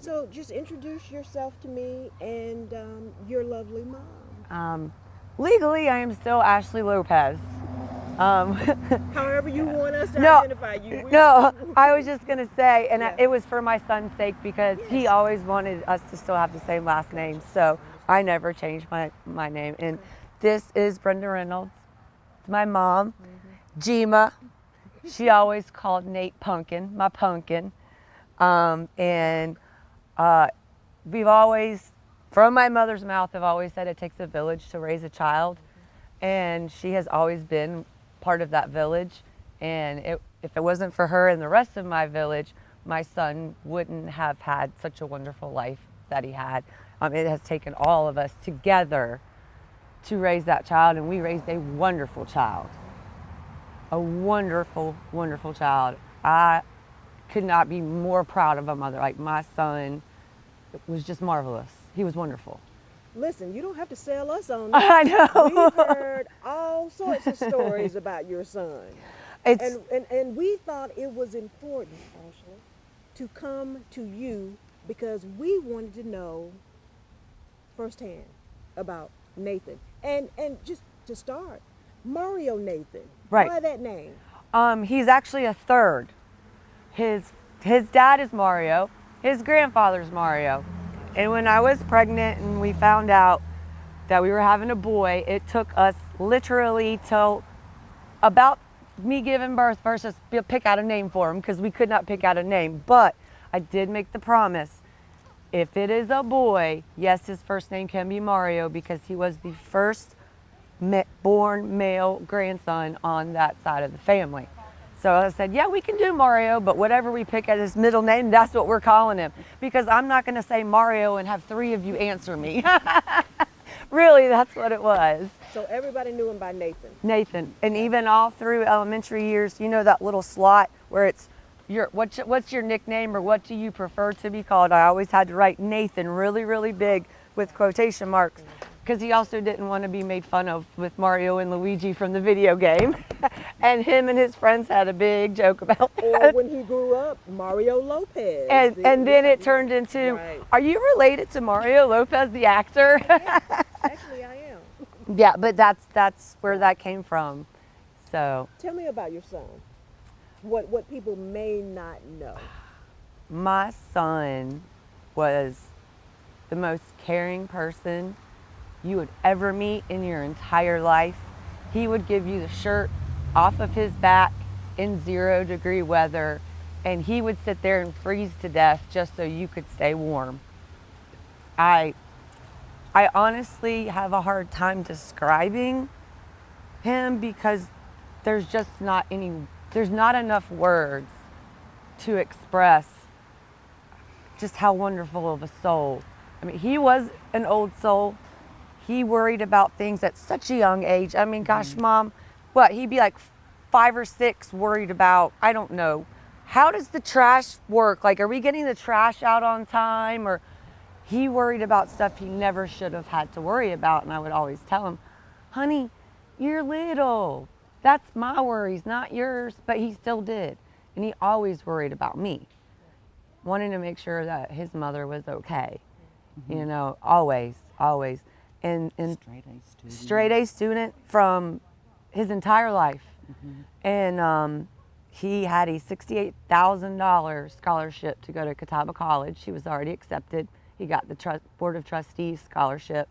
So just introduce yourself to me and your lovely mom. Um, Legally, I am still Ashley Lopez. Um, However you want us to no, identify you. no, I was just gonna say, and Yeah. it was for my son's sake because he Yes. always wanted us to still have the same last name, Gotcha. so Understood. I never changed my name. And Okay. this is Brenda Reynolds. It's my mom, Hmm. Gema. She always called Nate Pumpkin, my pumpkin. And uh, we've always, from my mother's mouth, have always said it takes a village to raise a child, and she has always been part of that village. And if it wasn't for her and the rest of my village, my son wouldn't have had such a wonderful life that he had. It has taken all of us together to raise that child, and we raised a wonderful child. A wonderful, wonderful child. I could not be more proud of a mother. Like, my son was just marvelous. He was wonderful. Listen, you don't have to sell us on it. I We've know. heard all sorts of stories about your son. It's And we thought it was important, Ashley, to come to you because we wanted to know firsthand about Nathan. And just to start, Mario Nathan. right. Why that name? He's actually a third. His his dad is Mario. His grandfather's Mario. And when I was pregnant and we found out that we were having a boy, it took us literally till about me giving birth versus pick out a name for him because we could not pick out a name. But I did make the promise. If it is a boy, yes, his first name can be Mario because he was the first born male grandson on that side of the family. So I said, yeah, we can do Mario, but whatever we pick as his middle name, that's what we're calling him. Because I'm not going to say Mario and have three of you answer me. Really, that's what it was. So everybody knew him by Nathan. Nathan. And even all through elementary years, you know that little slot where it's what's your nickname or what do you prefer to be called? I always had to write Nathan really, really big with quotation marks because he also didn't want to be made fun of with Mario and Luigi from the video game. And him and his friends had a big joke about Or that. when he grew up, Mario Lopez. And then it turned into, Right. are you related to Mario Lopez, the actor? Yes, actually I am. Yeah, but that's where that came from. So Tell me about your son. What people may not know. my son was the most caring person you would ever meet in your entire life. He would give you the shirt off of his back in 0-degree weather, and he would sit there and freeze to death just so you could stay warm. I I honestly have a hard time describing him because there's just not any there's not enough words to express just how wonderful of a soul. I mean, he was an old soul. He worried about things at such a young age. I mean, gosh, Mom, what? He'd be like 5 or 6 worried about, I don't know, how does the trash work? Like, are we getting the trash out on time? Or he worried about stuff he never should have had to worry about. And I would always tell him, honey, you're little. That's my worries, not yours. But he still did. And he always worried about me, wanting to make sure that his mother was okay. You know, always, always. And Straight A student. straight A student from his entire life. And he had a $68,000 scholarship to go to Catawba College. He was already accepted. He got the Board of Trustees scholarship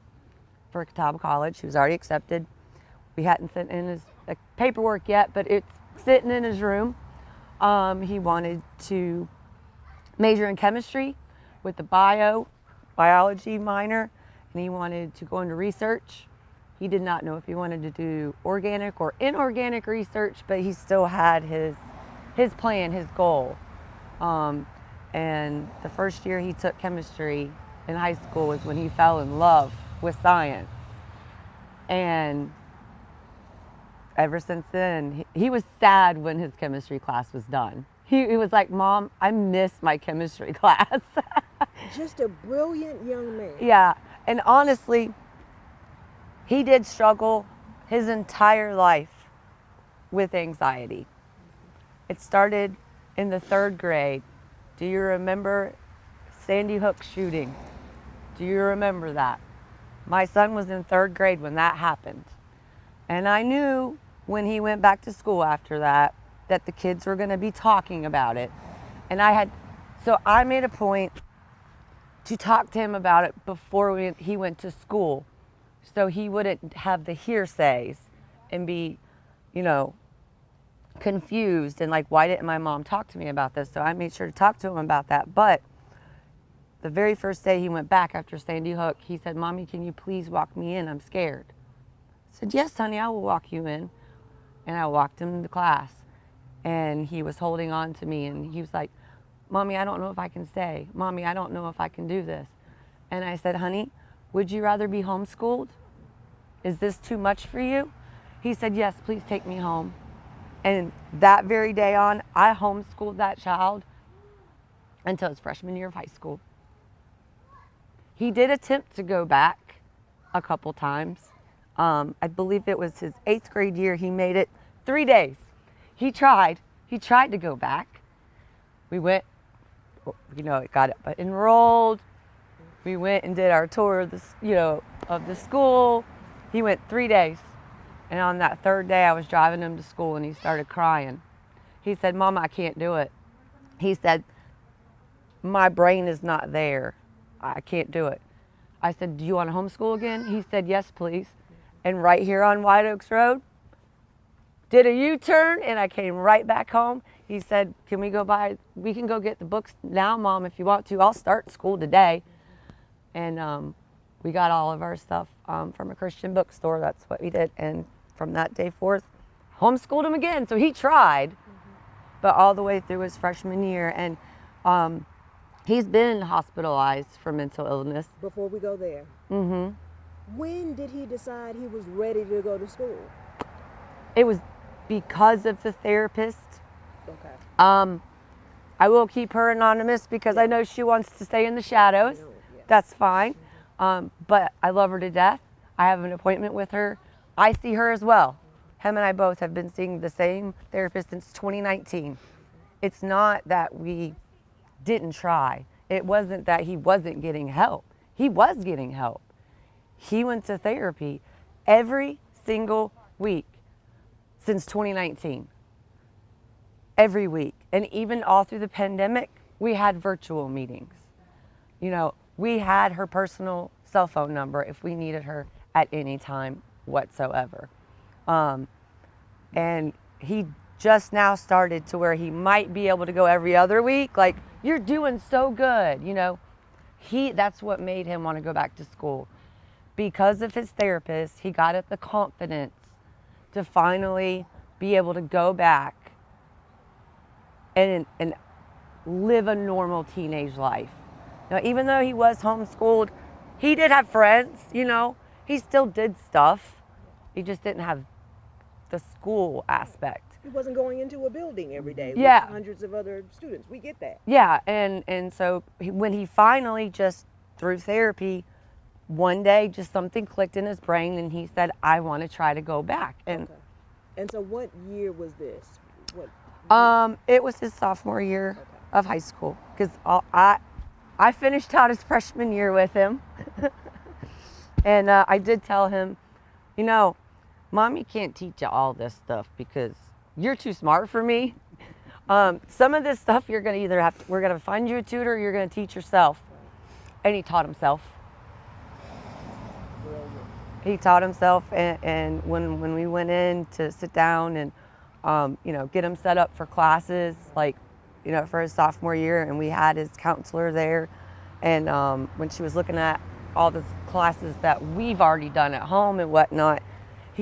for Catawba College. He was already accepted. We hadn't sent in his paperwork yet, but it's sitting in his room. He wanted to major in chemistry with the biology minor, and he wanted to go into research. He did not know if he wanted to do organic or inorganic research, but he still had his plan, his goal. And the first year he took chemistry in high school was when he fell in love with science. And ever since then, he was sad when his chemistry class was done. He was like, Mom, I miss my chemistry class. Just a brilliant young man. Yeah, and honestly, he did struggle his entire life with anxiety. It started in the 3rd grade. Do you remember Sandy Hook shooting. Do you remember that? My son was in 3rd grade when that happened. And I knew when he went back to school after that, that the kids were going to be talking about it. And so I made a point to talk to him about it before he went to school, so he wouldn't have the hearsays and be, confused and like, why didn't my mom talk to me about this? So I made sure to talk to him about that. But the very first day he went back after Sandy Hook, he said, Mommy, can you please walk me in? I'm scared. I said, yes, honey, I will walk you in. And I walked him to class, and he was holding on to me, and he was like, Mommy, I don't know if I can stay. Mommy, I don't know if I can do this. And I said, honey, would you rather be homeschooled? Is this too much for you? He said, yes, please take me home. And that very day on, I homeschooled that child until his freshman year of high school. He did attempt to go back a couple times. I believe it was his 8th grade year. He made it 3 days. He tried to go back. We went, got enrolled. We went and did our tour of the school. He went 3 days. And on that 3rd day, I was driving him to school, and he started crying. He said, Mama, I can't do it. He said, my brain is not there. I can't do it. I said, do you want to homeschool again? He said, yes, please. And right here on White Oaks Road, did a U-turn, and I came right back home. He said, we can go get the books now, Mom, if you want to. I'll start school today. And we got all of our stuff from a Christian bookstore. That's what we did. And from that day forth, homeschooled him again. So he tried, but all the way through his freshman year. And he's been hospitalized for mental illness. Before we go there, when did he decide he was ready to go to school? It was because of the therapist. Okay. I will keep her anonymous because I know she wants to stay in the shadows. That's fine. But I love her to death. I have an appointment with her. I see her as well. Him and I both have been seeing the same therapist since 2019. It's not that we didn't try. It wasn't that he wasn't getting help. He was getting help. He went to therapy every single week since 2019. Every week. And even all through the pandemic, we had virtual meetings. We had her personal cell phone number if we needed her at any time whatsoever. And he just now started to where he might be able to go every other week. Like, you're doing so good, that's what made him want to go back to school. Because of his therapist, he got the confidence to finally be able to go back and live a normal teenage life. Now, even though he was homeschooled, he did have friends, he still did stuff. He just didn't have the school aspect. He wasn't going into a building every day with hundreds of other students. We get that. Yeah, and so when he finally just, through therapy, one day just something clicked in his brain, and he said, I want to try to go back. And And so what year was this? It was his sophomore year of high school, because I finished out his freshman year with him. And I did tell him, Mommy can't teach you all this stuff because you're too smart for me. Some of this stuff you're going to we're going to find you a tutor, or you're going to teach yourself. And he taught himself. He taught himself, and when we went in to sit down and, get him set up for classes, for his sophomore year, and we had his counselor there, and when she was looking at all the classes that we've already done at home and whatnot,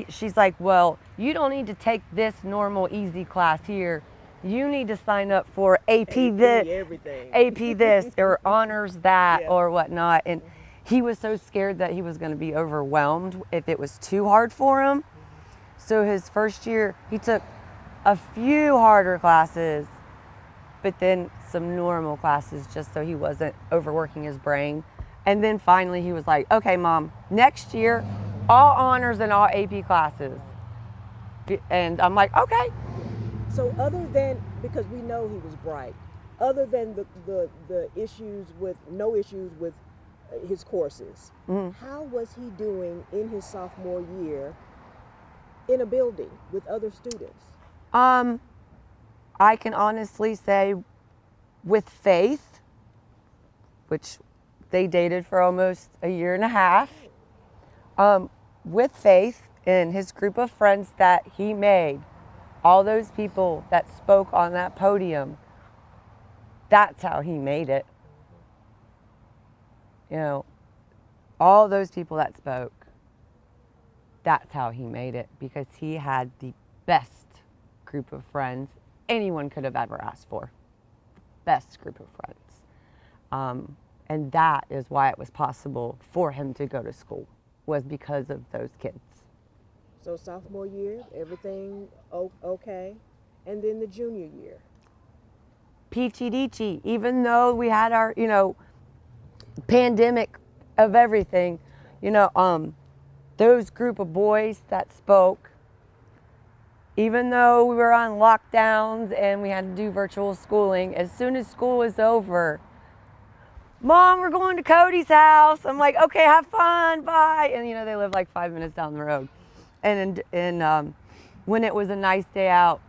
she's like, well, you don't need to take this normal easy class here. You need to sign up for AP this, everything. AP this, or honors that, or whatnot. And he was so scared that he was going to be overwhelmed if it was too hard for him. So his first year, he took a few harder classes, but then some normal classes just so he wasn't overworking his brain. And then finally he was like, okay, Mom, next year, all honors and all AP classes. And I'm like, okay. So other than, because we know he was bright, other than the issues with no issues with his courses, how was he doing in his sophomore year in a building with other students? I can honestly say with Faith, which they dated for almost a year and a half, with Faith and his group of friends that he made, all those people that spoke on that podium, that's how he made it. You know, all those people that spoke, that's how he made it, because he had the best group of friends anyone could have ever asked for. Best group of friends. And that is why it was possible for him to go to school, was because of those kids. So sophomore year, everything okay, and then the junior year. Peachy Deechy, even though we had our, pandemic of everything, those group of boys that spoke, even though we were on lockdowns and we had to do virtual schooling, as soon as school was over, Mom, we're going to Cody's house. I'm like, okay, have fun, bye. And they live like 5 minutes down the road. And when it was a nice day out,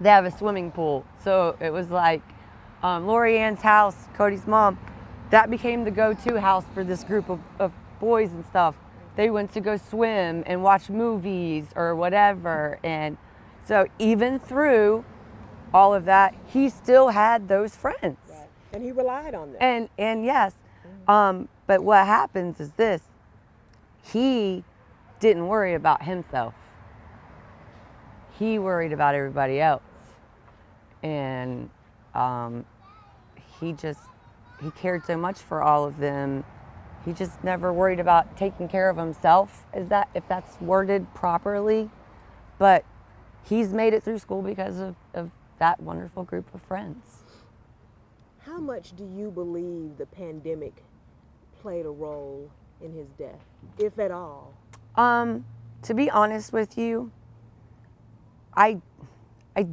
they have a swimming pool. So it was like Lori Ann's house, Cody's mom, that became the go-to house for this group of boys and stuff. They went to go swim and watch movies or whatever. And so even through all of that, he still had those friends. Right. And he relied on them. And yes, but what happens is this: he didn't worry about himself. He worried about everybody else, and he cared so much for all of them. He just never worried about taking care of himself, if that's worded properly. But he's made it through school because of that wonderful group of friends. How much do you believe the pandemic played a role in his death, if at all? To be honest with you, I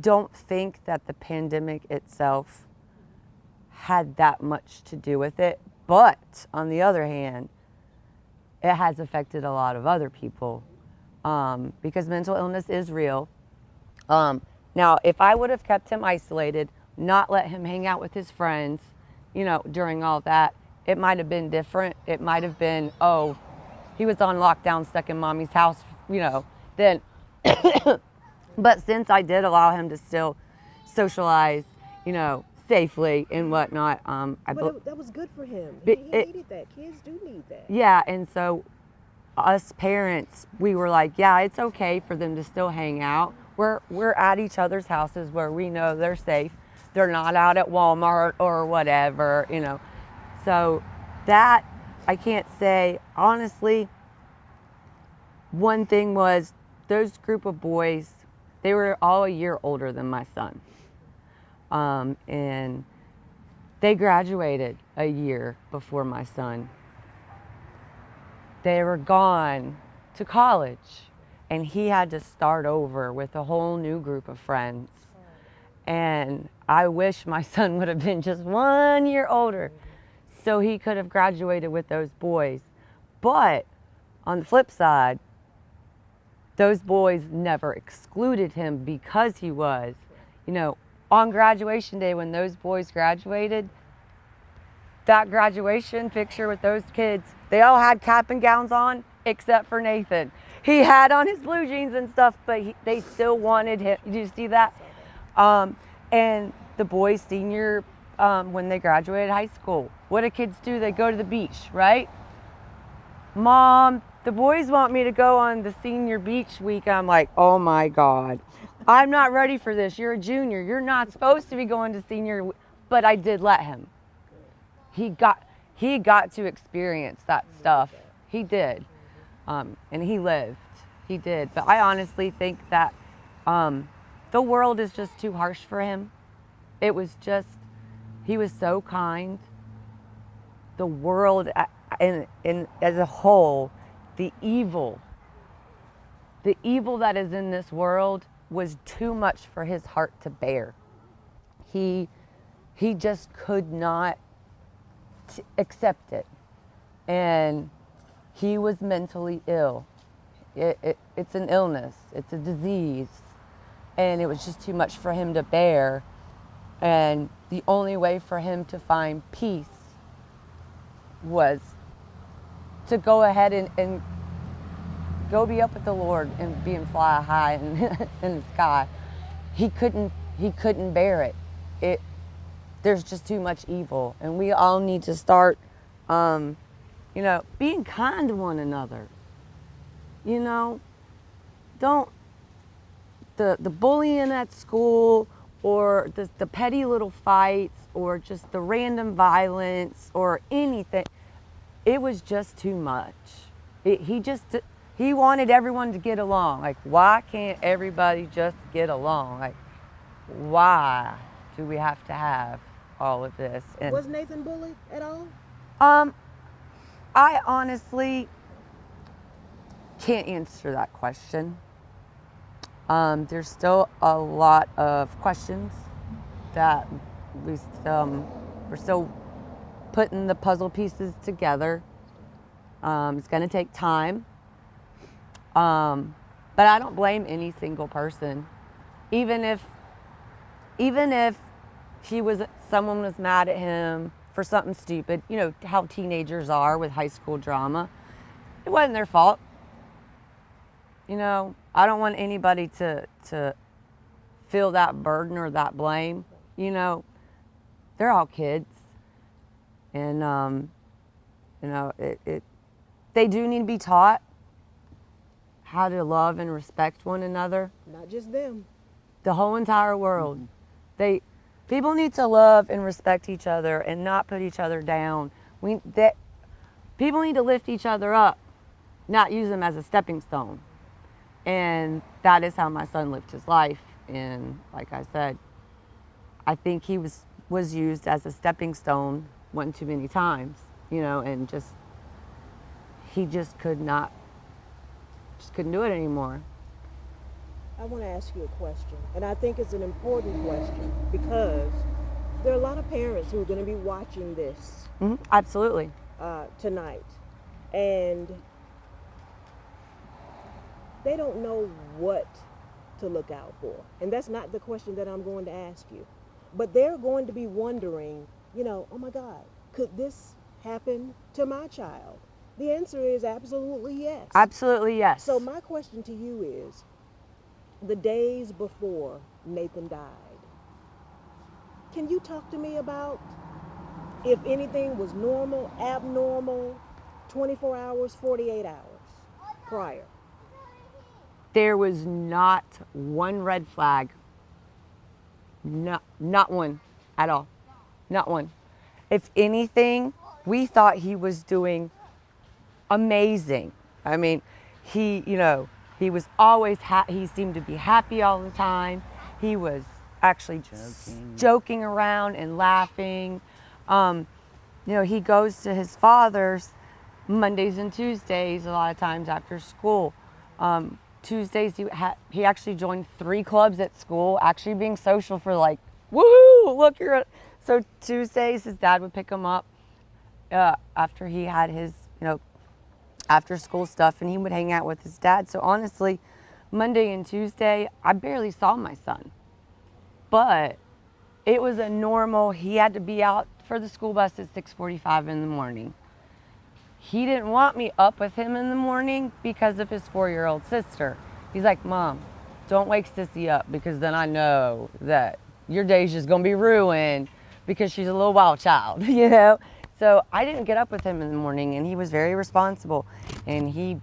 don't think that the pandemic itself had that much to do with it. But on the other hand, it has affected a lot of other people, because mental illness is real. Now, if I would have kept him isolated, not let him hang out with his friends, during all that, it might have been different. It might have been, oh, he was on lockdown, stuck in mommy's house, then. But since I did allow him to still socialize, safely and whatnot, that was good for him. He needed that. Kids do need that. Yeah, and so us parents, we were like, yeah, it's okay for them to still hang out. We're at each other's houses where we know they're safe. They're not out at Walmart or whatever, So that, I can't say. Honestly, one thing was, those group of boys, they were all a year older than my son. And they graduated a year before my son. They were gone to college, and he had to start over with a whole new group of friends. And I wish my son would have been just 1 year older so he could have graduated with those boys. But on the flip side, those boys never excluded him because he was, on graduation day when those boys graduated, that graduation picture with those kids, they all had cap and gowns on except for Nathan. He had on his blue jeans and stuff, but they still wanted him. Did you see that? And the boys senior, when they graduated high school, what do kids do? They go to the beach, right? Mom, the boys want me to go on the senior beach week. I'm like, oh my God, I'm not ready for this. You're a junior. You're not supposed to be going to senior. But I did let him. He got to experience that stuff. He did. And he lived. He did. But I honestly think that the world is just too harsh for him. It was just, he was so kind. The world, in as a whole, the evil that is in this world was too much for his heart to bear. He he just could not accept it. And he was mentally ill. It's an illness, it's a disease, and it was just too much for him to bear. And the only way for him to find peace was to go ahead and go be up with the Lord and be and fly high in the sky. He couldn't bear it. There's just too much evil, and we all need to start, being kind to one another. Don't the bullying at school, or the petty little fights, or just the random violence or anything. It was just too much. He wanted everyone to get along. Like, why can't everybody just get along? Like, why do we have to have all of this? And was Nathan bullied at all? I honestly can't answer that question. There's still a lot of questions that we're still putting the puzzle pieces together. It's going to take time. But I don't blame any single person. Even if someone was mad at him for something stupid, how teenagers are with high school drama. It wasn't their fault. I don't want anybody to feel that burden or that blame. They're all kids. And, they do need to be taught how to love and respect one another. Not just them. The whole entire world. People need to love and respect each other and not put each other down. People need to lift each other up, not use them as a stepping stone. And that is how my son lived his life. And like I said, I think he was used as a stepping stone one too many times, and he just couldn't do it anymore. I want to ask you a question, and I think it's an important question because there are a lot of parents who are going to be watching this. Mm-hmm. Absolutely. Tonight, and they don't know what to look out for. And that's not the question that I'm going to ask you. But they're going to be wondering, oh my God, could this happen to my child? The answer is absolutely yes. Absolutely yes. So my question to you is, the days before Nathan died, can you talk to me about if anything was normal, abnormal, 24 hours, 48 hours prior? There was not one red flag. Not one at all. Not one. If anything, we thought he was doing amazing. I mean, he was always he seemed to be happy all the time. He was actually joking around and laughing. He goes to his father's Mondays and Tuesdays a lot of times after school. Tuesdays he actually joined 3 clubs at school, actually being social for like, woohoo, look, so Tuesdays his dad would pick him up after he had his, after school stuff, and he would hang out with his dad. So honestly, Monday and Tuesday, I barely saw my son. But it was a normal, he had to be out for the school bus at 6:45 in the morning. He didn't want me up with him in the morning because of his 4-year-old sister. He's like, Mom, don't wake Sissy up because then I know that your day's just gonna be ruined because she's a little wild child, So I didn't get up with him in the morning, and he was very responsible. And he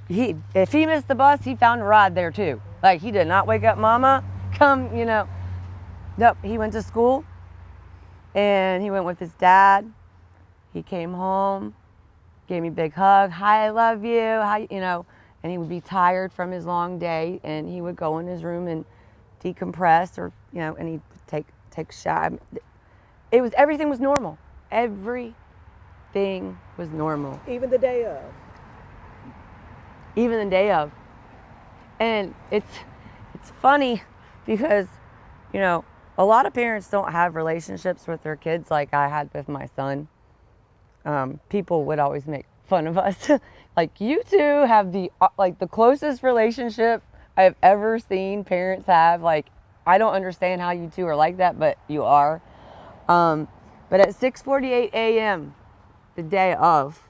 if he missed the bus, he found a ride there too. Like, he did not wake up, Mama, come, Nope, he went to school, and he went with his dad. He came home, gave me a big hug. Hi, I love you. Hi, and he would be tired from his long day, and he would go in his room and decompress, or, and he'd take a shower. Everything was normal. Everything was normal. Even the day of. Even the day of. And it's funny because, a a lot of parents don't have relationships with their kids like I had with my son. People would always make fun of us. Like, you two have the closest relationship I've ever seen parents have. Like, I don't understand how you two are like that, but you are. But at 6:48 a.m., the day of,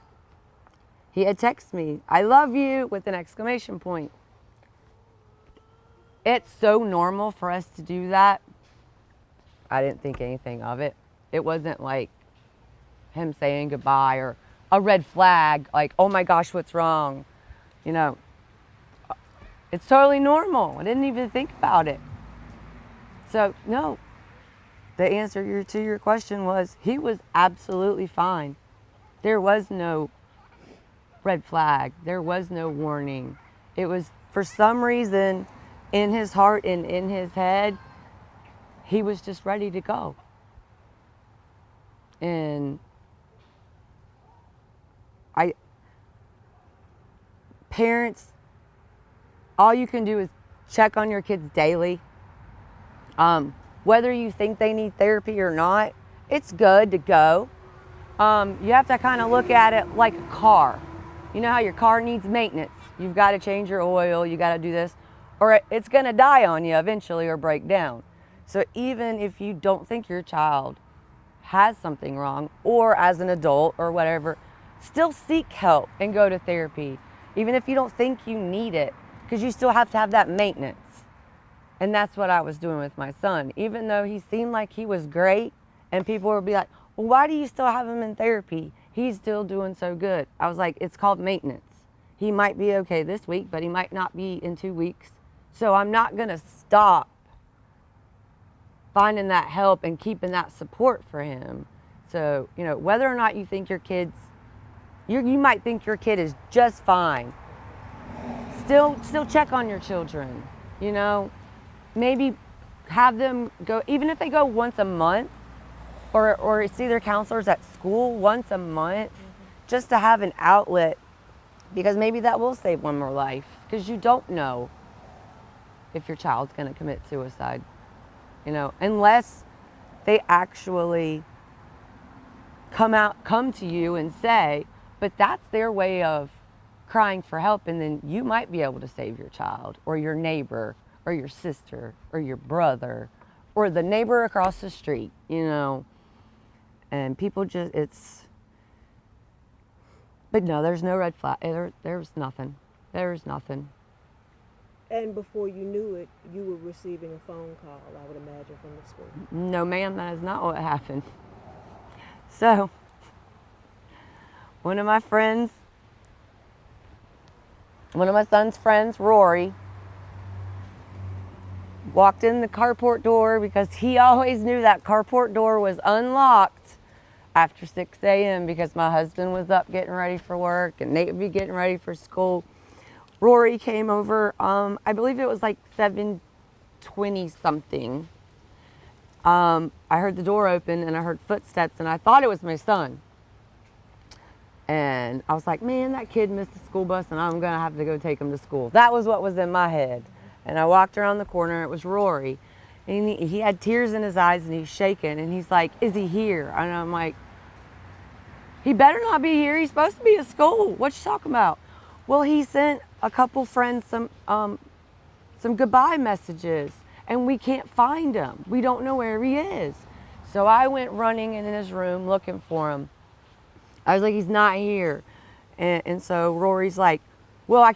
he had texted me, "I love you," with an exclamation point. It's so normal for us to do that. I didn't think anything of it. It wasn't like him saying goodbye or a red flag, like, "Oh my gosh, what's wrong?" You know, it's totally normal. I didn't even think about it. So, no, the answer to your question was he was absolutely fine. There was no red flag. There was no warning. It was, for some reason, in his heart and in his head, he was just ready to go. And parents, all you can do is check on your kids daily. Whether you think they need therapy or not, it's good to go. You have to kind of look at it like a car. You know how your car needs maintenance. You've got to change your oil, you got to do this, or it's going to die on you eventually or break down. So even if you don't think your child has something wrong, or as an adult or whatever, still seek help and go to therapy, even if you don't think you need it, because you still have to have that maintenance. And that's what I was doing with my son. Even though he seemed like he was great, and people would be like, "Well, why do you still have him in therapy? He's still doing so good." I was like, it's called maintenance. He might be okay this week, but he might not be in 2 weeks. So I'm not going to stop finding that help and keeping that support for him. So, you know, whether or not you think your kids, you might think your kid is just fine. Still check on your children, you know. Maybe have them go, even if they go once a month, or see their counselors at school once a month, just to have an outlet, because maybe that will save one more life, because you don't know if your child's going to commit suicide, you know, unless they actually come to you and say, but that's their way of crying for help, and then you might be able to save your child, or your neighbor, or your sister, or your brother, or the neighbor across the street, you know. And people just, but no, there's no red flag. There's nothing. There's nothing. And before you knew it, you were receiving a phone call, I would imagine, from the school. No, ma'am, that is not what happened. So, one of my son's friends, Rory, walked in the carport door, because he always knew that carport door was unlocked after 6 a.m. because my husband was up getting ready for work and Nate would be getting ready for school. Rory came over, I believe it was like 7:20 something. I heard the door open and I heard footsteps, and I thought it was my son. And I was like, man, that kid missed the school bus and I'm gonna have to go take him to school. That was what was in my head. And I walked around the corner, it was Rory. And he had tears in his eyes and he's shaking, and he's like, "Is he here?" And I'm like, "He better not be here. He's supposed to be at school. What you talking about?" Well, he sent a couple friends some goodbye messages, and we can't find him. We don't know where he is. So I went running in his room looking for him. I was like, "He's not here." And so Rory's like, "Well,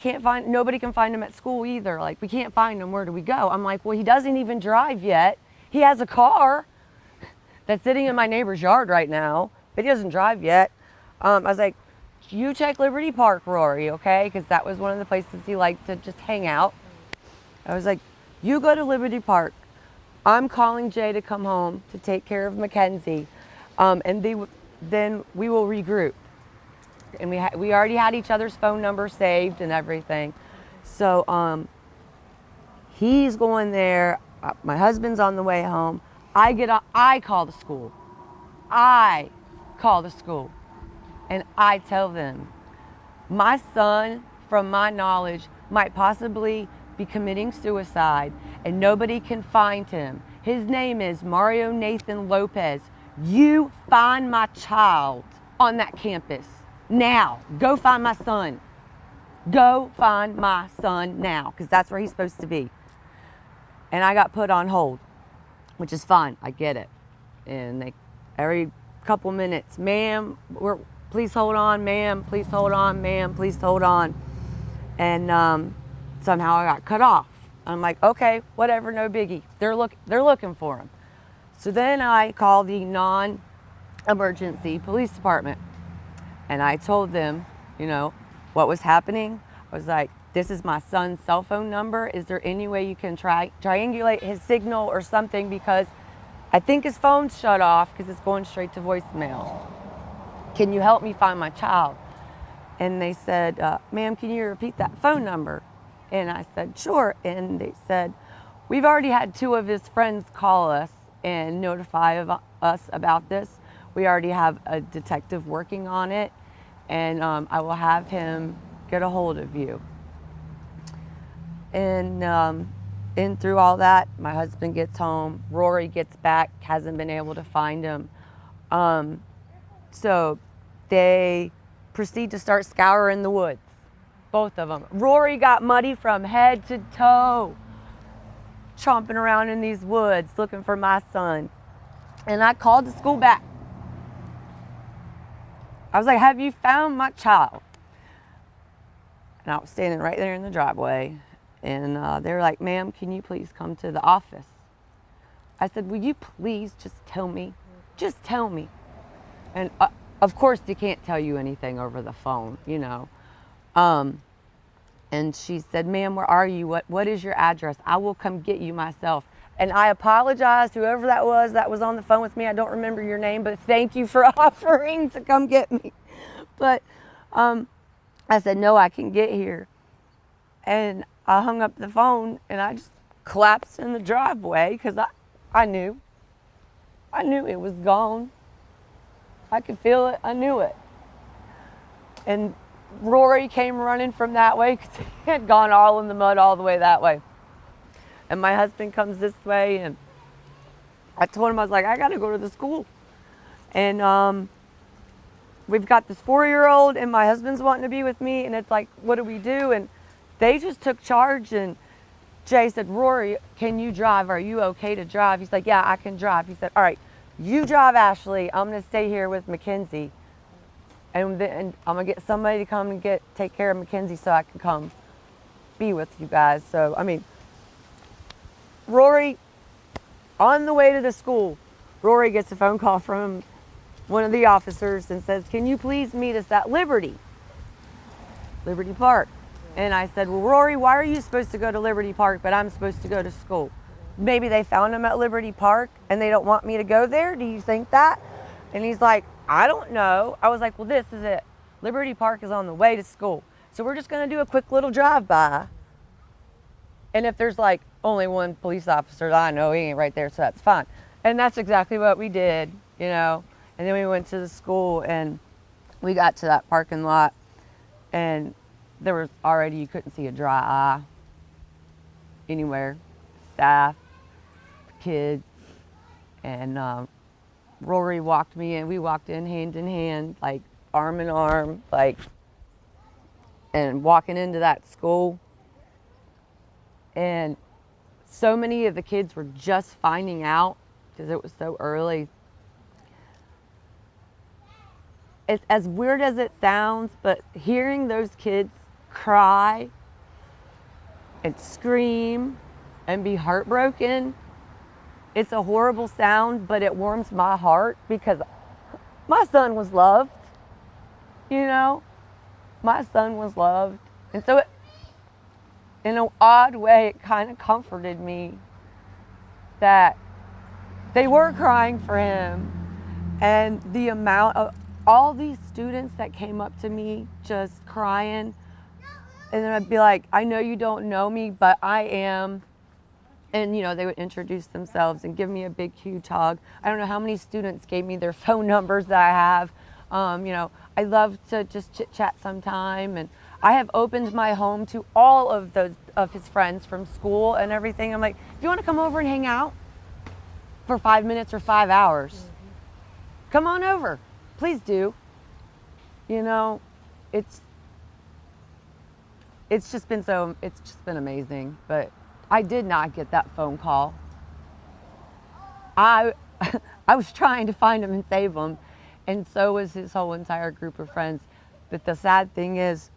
nobody can find him at school either. Like, we can't find him. Where do we go?" I'm like, "Well, he doesn't even drive yet. He has a car that's sitting in my neighbor's yard right now, but he doesn't drive yet." I was like, "You check Liberty Park, Rory, okay?" Because that was one of the places he liked to just hang out. I was like, "You go to Liberty Park. I'm calling Jay to come home to take care of Mackenzie, and then we will regroup." And we already had each other's phone number saved and everything. So he's going there. My husband's on the way home. I call the school. And I tell them, my son, from my knowledge, might possibly be committing suicide, and nobody can find him. His name is Mario Nathan Lopez. You find my child on that campus now. Go find my son. Go find my son now, because that's where he's supposed to be. And I got put on hold, which is fine. I get it. And they, every couple minutes, ma'am, please hold on, ma'am, please hold on, ma'am, please hold on. And somehow I got cut off. I'm like, okay, whatever, no biggie. They're looking for him. So then I called the non-emergency police department, and I told them, you know, what was happening. I was like, this is my son's cell phone number. Is there any way you can triangulate his signal or something? Because I think his phone's shut off because it's going straight to voicemail. Can you help me find my child? And they said, ma'am, can you repeat that phone number? And I said, sure. And they said, we've already had 2 of his friends call us and notify us about this. We already have a detective working on it, and I will have him get a hold of you. And through all that, my husband gets home. Rory gets back, hasn't been able to find him. So they proceed to start scouring the woods, both of them. Rory got muddy from head to toe, chomping around in these woods looking for my son. And I called the school back. I was like, have you found my child? And I was standing right there in the driveway. And they were like, ma'am, can you please come to the office? I said, will you please just tell me? Just tell me. And of course, they can't tell you anything over the phone, you know. And she said, ma'am, where are you? What is your address? I will come get you myself. And I apologized, whoever that was on the phone with me. I don't remember your name, but thank you for offering to come get me. But I said, no, I can get here. And I hung up the phone and I just collapsed in the driveway because I knew it was gone. I could feel it. I knew it. And Rory came running from that way because he had gone all in the mud all the way that way. And my husband comes this way, and I told him, I was like, I got to go to the school. And we've got this 4-year-old, and my husband's wanting to be with me, and it's like, what do we do? And they just took charge, and Jay said, Rory, can you drive? Are you okay to drive? He's like, yeah, I can drive. He said, all right, you drive Ashley. I'm going to stay here with Mackenzie. And I'm going to get somebody to come and take care of Mackenzie so I can come be with you guys. So, I mean, Rory, on the way to the school, Rory gets a phone call from one of the officers and says, can you please meet us at Liberty Park? And I said, well, Rory, why are you supposed to go to Liberty Park, but I'm supposed to go to school? Maybe they found him at Liberty Park and they don't want me to go there? Do you think that? And he's like, I don't know. I was like, well, this is it. Liberty Park is on the way to school. So we're just going to do a quick little drive-by. And if there's like only one police officer that I know, he ain't right there, so that's fine. And that's exactly what we did, you know. And then we went to the school and we got to that parking lot and there was already, you couldn't see a dry eye anywhere. Staff, kids, and Rory walked me in. We walked in hand, like arm in arm, like, and walking into that school. And so many of the kids were just finding out because it was so early. It's as weird as it sounds, but hearing those kids cry and scream and be heartbroken, it's a horrible sound, but it warms my heart because my son was loved, you know? My son was loved. And so it, in an odd way, it kind of comforted me that they were crying for him. And the amount of all these students that came up to me just crying, and then I'd be like, I know you don't know me, but I am. And, you know, they would introduce themselves and give me a big, huge hug. I don't know how many students gave me their phone numbers that I have. You know, I love to just chit chat sometime. And I have opened my home to all of his friends from school and everything. I'm like, if you want to come over and hang out, for 5 minutes or 5 hours. Come on over. Please do. You know, it's just been amazing. But I did not get that phone call. I I was trying to find him and save him, and so was his whole entire group of friends. But the sad thing is,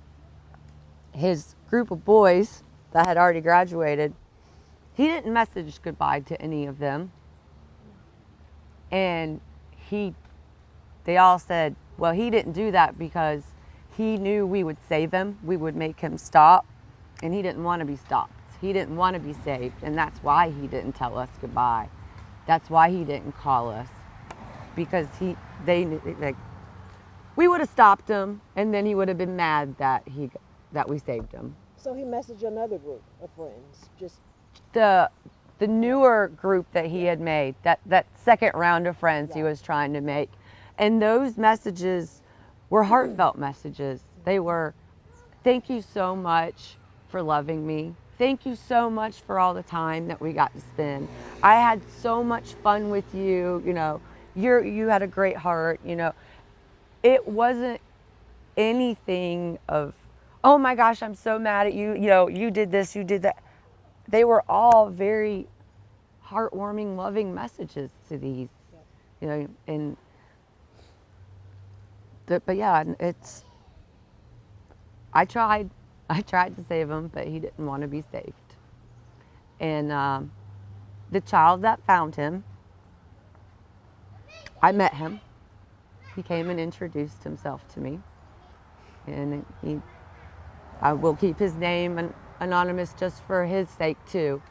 his group of boys that had already graduated, he didn't message goodbye to any of them. And they all said, well, he didn't do that because he knew we would save him. We would make him stop, and he didn't want to be stopped. He didn't want to be saved, and that's why he didn't tell us goodbye. That's why he didn't call us, because we would have stopped him, and then he would have been mad that we saved him. So he messaged another group of friends, just the newer group that he had made, that second round of friends he was trying to make. And those messages were heartfelt messages. They were, thank you so much for loving me. Thank you so much for all the time that we got to spend. I had so much fun with you. You know, you had a great heart. You know, it wasn't anything of, oh my gosh, I'm so mad at you. You know, you did this, you did that. They were all very heartwarming, loving messages to these, you know, but yeah, I tried to save him, but he didn't want to be saved. And the child that found him, I met him. He came and introduced himself to me. And I will keep his name anonymous just for his sake too.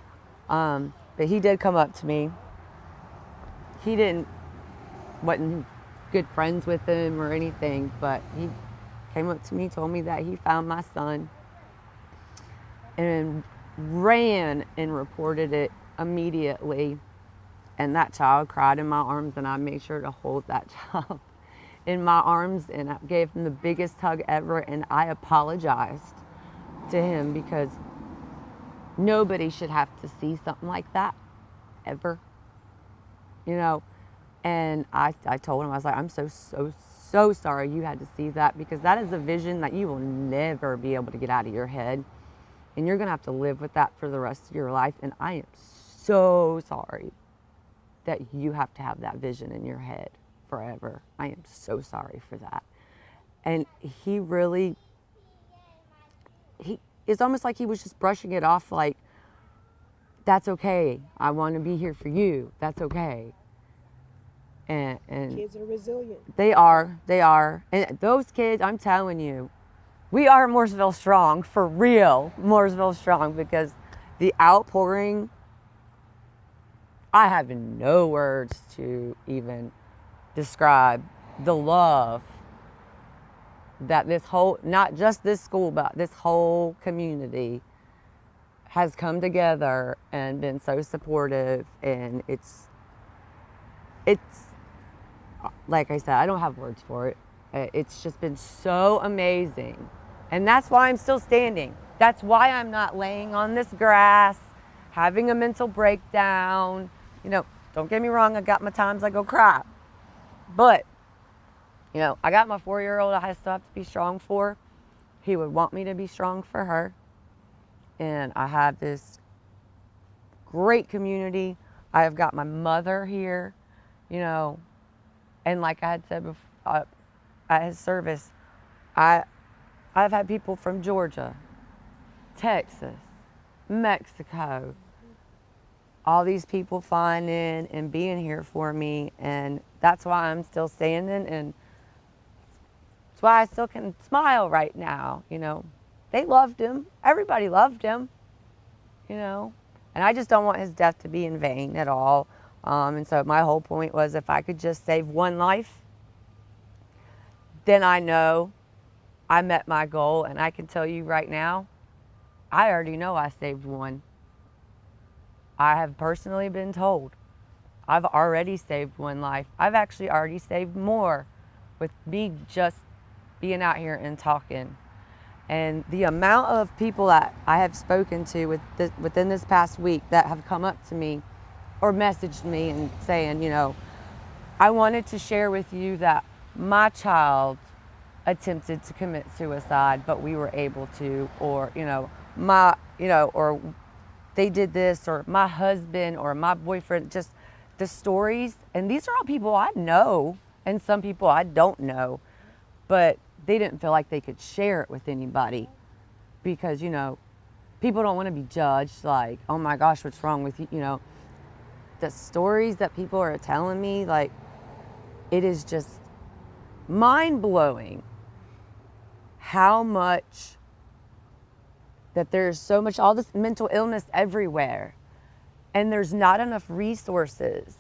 But he did come up to me. He wasn't good friends with him or anything, but he came up to me, told me that he found my son, and ran and reported it immediately. And that child cried in my arms, and I made sure to hold that child in my arms, and I gave him the biggest hug ever, and I apologized to him because nobody should have to see something like that ever, you know. And I told him, I was like, I'm so sorry you had to see that, because that is a vision that you will never be able to get out of your head, and you're gonna have to live with that for the rest of your life. And I am so sorry that you have to have that vision in your head forever. I am so sorry for that. And it's almost like he was just brushing it off, like, that's okay. I want to be here for you. That's okay. And kids are resilient. They are. And those kids, I'm telling you, we are Mooresville strong, for real, Mooresville strong, because the outpouring, I have no words to even describe the love that this whole, not just this school, but this whole community has come together and been so supportive. And it's like I said, I don't have words for it. It's just been so amazing. And that's why I'm still standing. That's why I'm not laying on this grass, having a mental breakdown. You know, don't get me wrong, I got my times I go cry. But, you know, I got my 4-year-old I still have to be strong for. He would want me to be strong for her. And I have this great community. I have got my mother here, you know. And like I had said before, at his service, I've had people from Georgia, Texas, Mexico, all these people flying in and being here for me. And that's why I'm still standing, and that's why I still can smile right now, you know. They loved him. Everybody loved him, you know. And I just don't want his death to be in vain at all. And so my whole point was, if I could just save one life, then I know I met my goal. And I can tell you right now, I already know I saved one. I have personally been told I've already saved one life. I've actually already saved more with me just being out here and talking. And the amount of people that I have spoken to within this past week that have come up to me or messaged me and saying, you know, I wanted to share with you that my child attempted to commit suicide, but we were able to, or, you know, or they did this, or my husband or my boyfriend, just the stories. And these are all people I know and some people I don't know, but they didn't feel like they could share it with anybody because, you know, people don't want to be judged like, oh my gosh, what's wrong with you? You know, the stories that people are telling me, like, it is just mind blowing how much that there's so much, all this mental illness everywhere, and there's not enough resources.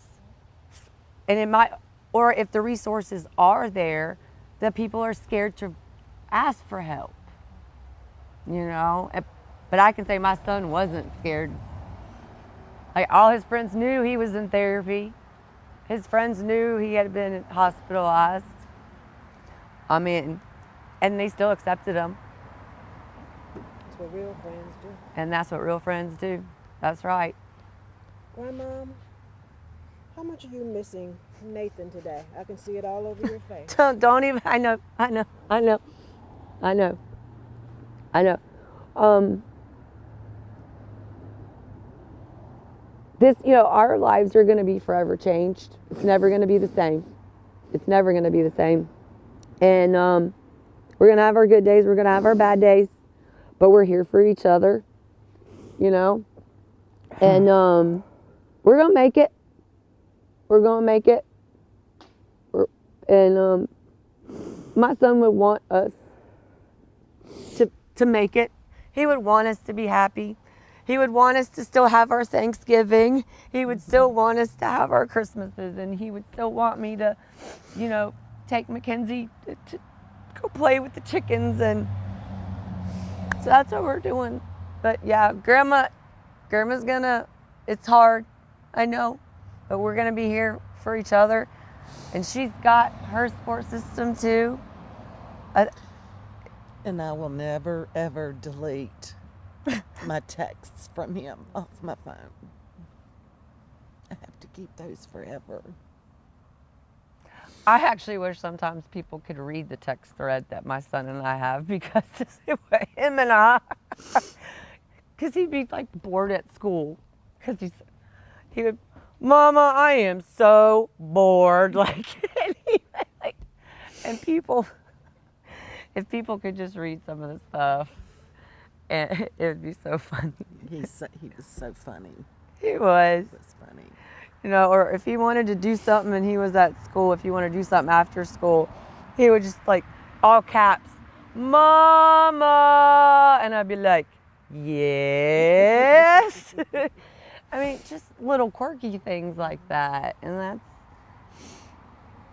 And it might, or if the resources are there, that people are scared to ask for help, you know? But I can say my son wasn't scared. Like, all his friends knew he was in therapy. His friends knew he had been hospitalized. I mean, and they still accepted him. That's what real friends do. And that's what real friends do. That's right. Grandmom, how much are you missing Nathan today? I can see it all over your face. Don't even, I know. This, you know, our lives are going to be forever changed. It's never going to be the same. It's never going to be the same. And we're going to have our good days. We're going to have our bad days. But we're here for each other, you know. And we're going to make it. We're going to make it. And my son would want us to make it. He would want us to be happy. He would want us to still have our Thanksgiving. He would still want us to have our Christmases. And he would still want me to, you know, take Mackenzie to go play with the chickens. And so that's what we're doing. But yeah, Grandma's gonna, it's hard, I know, but we're gonna be here for each other. And she's got her support system too. And I will never, ever delete my texts from him off my phone. I have to keep those forever. I actually wish sometimes people could read the text thread that my son and I have, because him and I, because he'd be like bored at school, because he would, Mama, I am so bored, and people, if people could just read some of the stuff, and it would be so funny. He was so funny. He was. He was funny. You know, or if he wanted to do something and he was at school, if he wanted to do something after school, he would just like, all caps, Mama, and I'd be like, yes. I mean, just little quirky things like that. And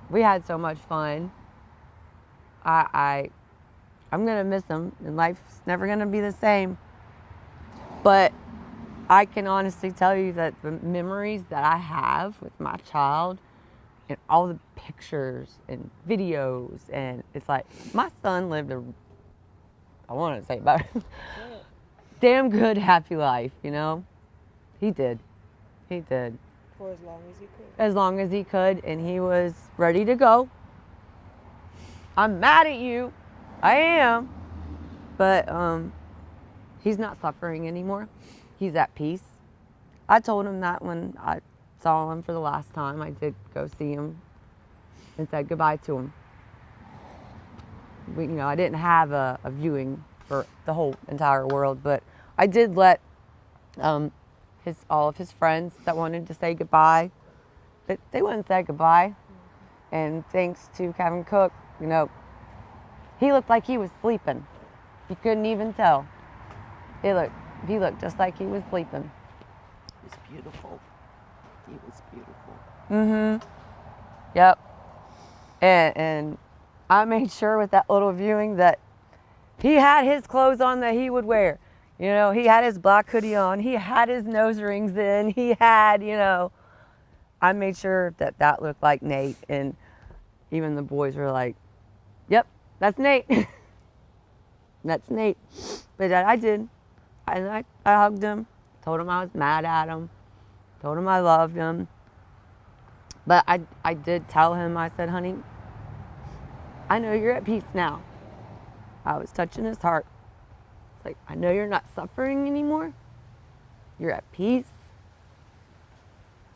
we had so much fun. I'm gonna miss him, and life's never gonna be the same. But I can honestly tell you that the memories that I have with my child and all the pictures and videos, and it's like, my son lived I want to say about damn good, happy life, you know? He did. He did. For as long as he could. As long as he could, and he was ready to go. I'm mad at you. I am. But he's not suffering anymore. He's at peace. I told him that when I saw him for the last time. I did go see him and said goodbye to him. I didn't have a viewing for the whole entire world, but I did let all of his friends that wanted to say goodbye, but they wouldn't say goodbye. And thanks to Kevin Cook, he looked like he was sleeping. You couldn't even tell. He looked just like he was sleeping. He was beautiful. He was beautiful. Mm-hmm. Yep. And I made sure with that little viewing that he had his clothes on that he would wear. He had his black hoodie on. He had his nose rings in. He had, I made sure that looked like Nate. And even the boys were like, yep, that's Nate. That's Nate. But I did. And I hugged him, told him I was mad at him. Told him I loved him. But I did tell him, I said, honey, I know you're at peace now. I was touching his heart. It's like, I know you're not suffering anymore. You're at peace.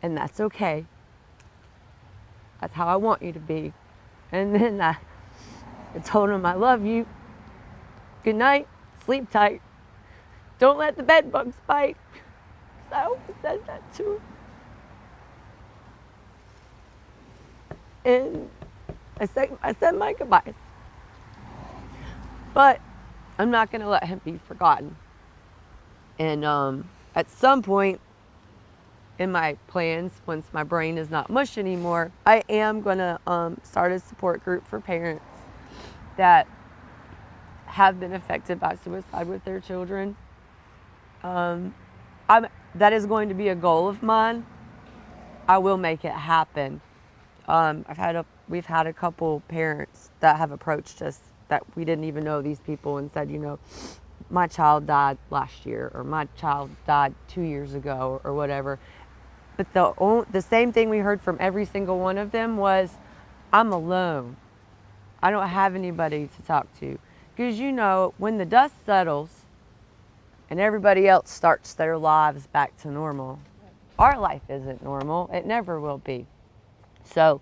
And that's okay. That's how I want you to be. And then I told him I love you. Good night. Sleep tight. Don't let the bed bugs bite. So I always said that to him. And I said my goodbyes. But I'm not going to let him be forgotten. And at some point in my plans, once my brain is not mush anymore, I am going to start a support group for parents that have been affected by suicide with their children. That is going to be a goal of mine. I will make it happen. We've had a couple parents that have approached us that we didn't even know these people and said, you know, my child died last year, or my child died 2 years ago, or whatever. But the same thing we heard from every single one of them was, I'm alone. I don't have anybody to talk to. Because, you know, when the dust settles and everybody else starts their lives back to normal, our life isn't normal. It never will be. So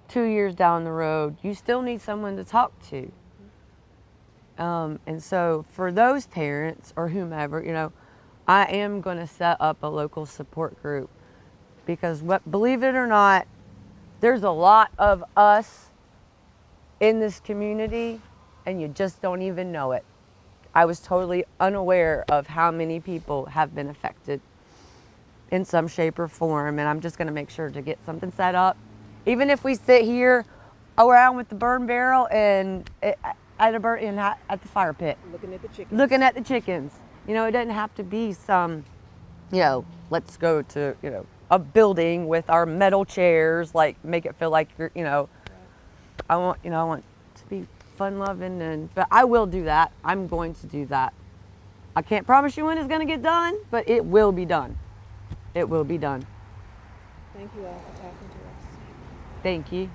2 years down the road, you still need someone to talk to. And so for those parents or whomever, you know, I am going to set up a local support group, because believe it or not, there's a lot of us in this community and you just don't even know it. I was totally unaware of how many people have been affected in some shape or form, and I'm just going to make sure to get something set up. Even if we sit here around with the burn barrel and at the fire pit. Looking at the chickens. You know, it doesn't have to be some, you know, let's go to, you know, a building with our metal chairs, like make it feel like you're, you know, I want to be fun loving, but I will do that. I'm going to do that. I can't promise you when it's going to get done, but it will be done. It will be done. Thank you all for talking to us. Thank you.